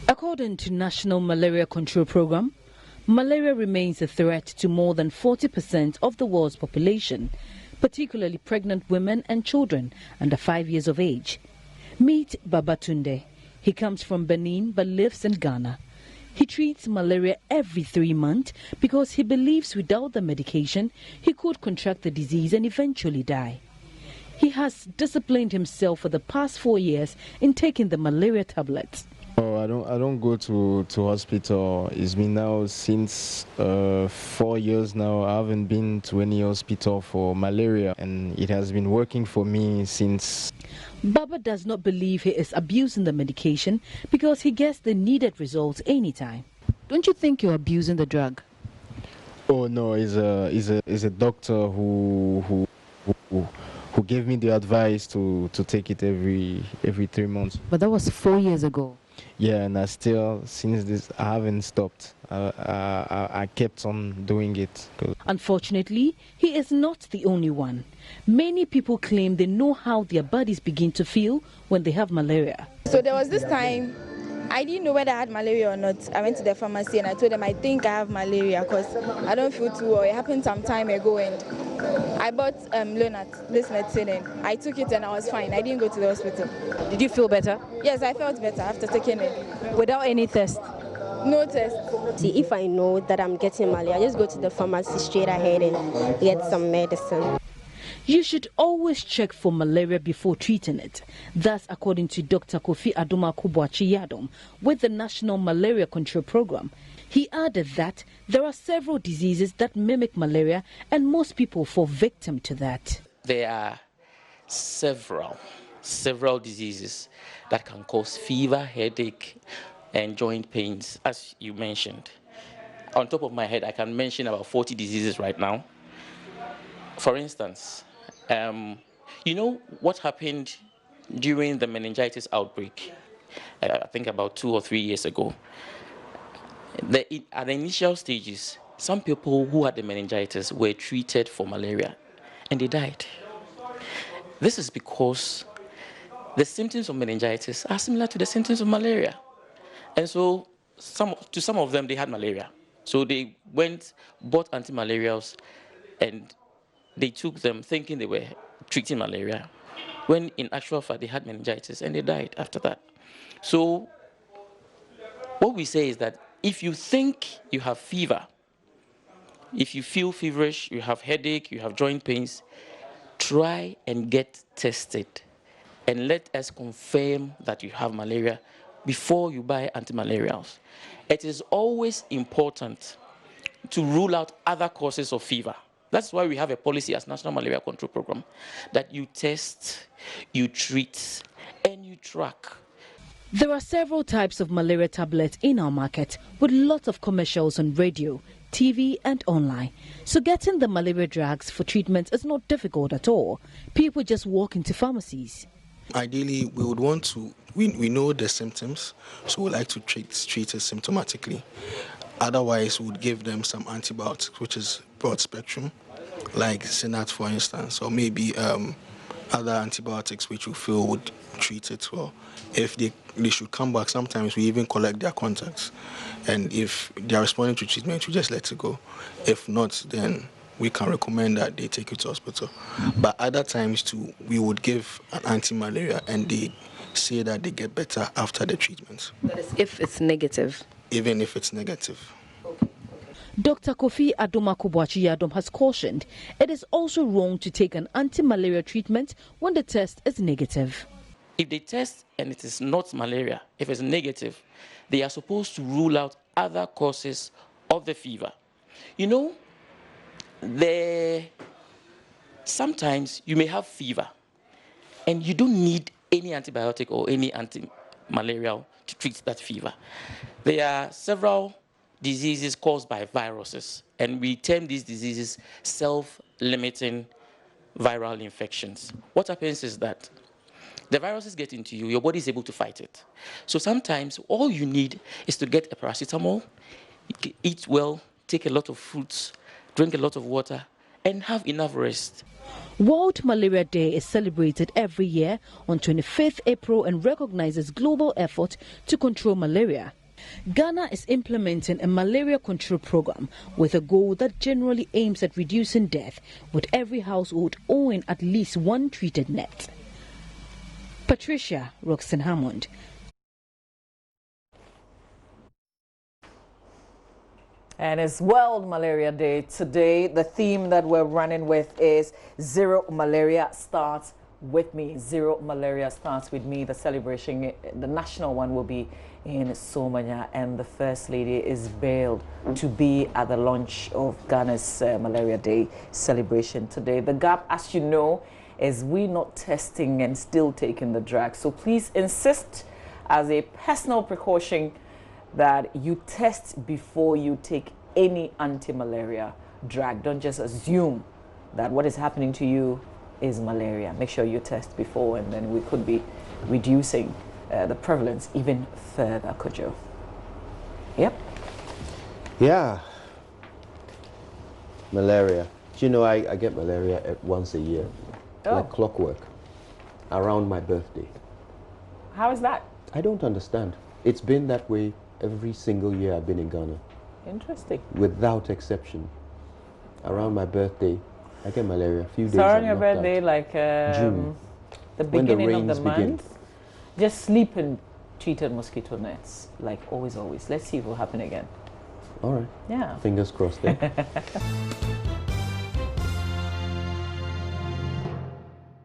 According to National Malaria Control Program, malaria remains a threat to more than 40% of the world's population, particularly pregnant women and children under 5 years of age. Meet Babatunde. He comes from Benin but lives in Ghana. He treats malaria every 3 months because he believes without the medication he could contract the disease and eventually die. He has disciplined himself for the past 4 years in taking the malaria tablets. Oh, I don't go to hospital. It's been now since 4 years now. I haven't been to any hospital for malaria, and it has been working for me since. Baba does not believe he is abusing the medication because he gets the needed results anytime. Don't you think you're abusing the drug? Oh no, he's a doctor who gave me the advice to take it every 3 months. But that was 4 years ago. Yeah, and since this, I haven't stopped. I kept on doing it. Unfortunately, he is not the only one. Many people claim they know how their bodies begin to feel when they have malaria. So there was this time, I didn't know whether I had malaria or not. I went to the pharmacy and I told them I think I have malaria because I don't feel too well. It happened some time ago and I bought Lonat, this medicine, and I took it and I was fine. I didn't go to the hospital. Did you feel better? Yes, I felt better after taking it. Without any test? No test. See, if I know that I'm getting malaria, I just go to the pharmacy straight ahead and get some medicine. You should always check for malaria before treating it. That's according to Dr. Kofi Adumaku-Boakye-Yadom with the National Malaria Control Program. He added that there are several diseases that mimic malaria and most people fall victim to that. There are several diseases that can cause fever, headache, and joint pains, as you mentioned. On top of my head, I can mention about 40 diseases right now. For instance, you know what happened during the meningitis outbreak, I think about 2 or 3 years ago. At the initial stages, some people who had the meningitis were treated for malaria and they died. This is because the symptoms of meningitis are similar to the symptoms of malaria. And so to some of them, they had malaria. So they bought anti-malarials, and they took them thinking they were treating malaria, when in actual fact they had meningitis and they died after that. So what we say is that if you think you have fever, if you feel feverish, you have headache, you have joint pains, try and get tested and let us confirm that you have malaria before you buy anti-malarials. It is always important to rule out other causes of fever. That's why we have a policy as National Malaria Control Program that you test, you treat, and you track. There are several types of malaria tablets in our market with lots of commercials on radio, TV and online. So getting the malaria drugs for treatment is not difficult at all. People just walk into pharmacies. Ideally, we would want to, we know the symptoms, so we like to treat it symptomatically. Otherwise, we would give them some antibiotics, which is broad spectrum, like Synat, for instance, or maybe other antibiotics which we feel would treat it well. If they should come back, sometimes we even collect their contacts. And if they are responding to treatment, we just let it go. If not, then we can recommend that they take it to hospital. But other times too, we would give an anti-malaria and they say that they get better after the treatment. That is if it's negative. Even if it's negative. Dr. Kofi Adumaku-Boakye-Yadom has cautioned it is also wrong to take an anti-malaria treatment when the test is negative. If they test and it is not malaria, if it's negative, they are supposed to rule out other causes of the fever. You know, sometimes you may have fever and you don't need any antibiotic or any anti-malarial to treat that fever. There are several diseases caused by viruses, and we term these diseases self-limiting viral infections. What happens is that the viruses get into you, your body is able to fight it. So sometimes all you need is to get a paracetamol, eat well, take a lot of fruits, drink a lot of water, and have enough rest. World Malaria Day is celebrated every year on 25th April and recognizes global effort to control malaria. Ghana is implementing a malaria control program with a goal that generally aims at reducing death, with every household owning at least one treated net. Patricia Roxton Hammond. And it's World Malaria Day today. The theme that we're running with is Zero Malaria Starts With Me. Zero Malaria Starts With Me. The celebration, the national one, will be in Somanya, and the First Lady is bailed to be at the launch of Ghana's Malaria Day celebration today. The gap, as you know, is we not testing and still taking the drug. So please insist as a personal precaution that you test before you take any anti-malaria drug. Don't just assume that what is happening to you is malaria. Make sure you test before, and then we could be reducing the prevalence even further, Kojo. Yep. Yeah. Malaria. Do you know I get malaria once a year, like clockwork, around my birthday. How is that? I don't understand. It's been that way every single year I've been in Ghana. Interesting. Without exception. Around my birthday, I get malaria. A few days. So on your I'm knocked birthday, out. like June, the when the beginning of the rains begin. month, just sleep in treated mosquito nets, like always. Let's see if it will happen again. All right. Yeah. Fingers crossed then.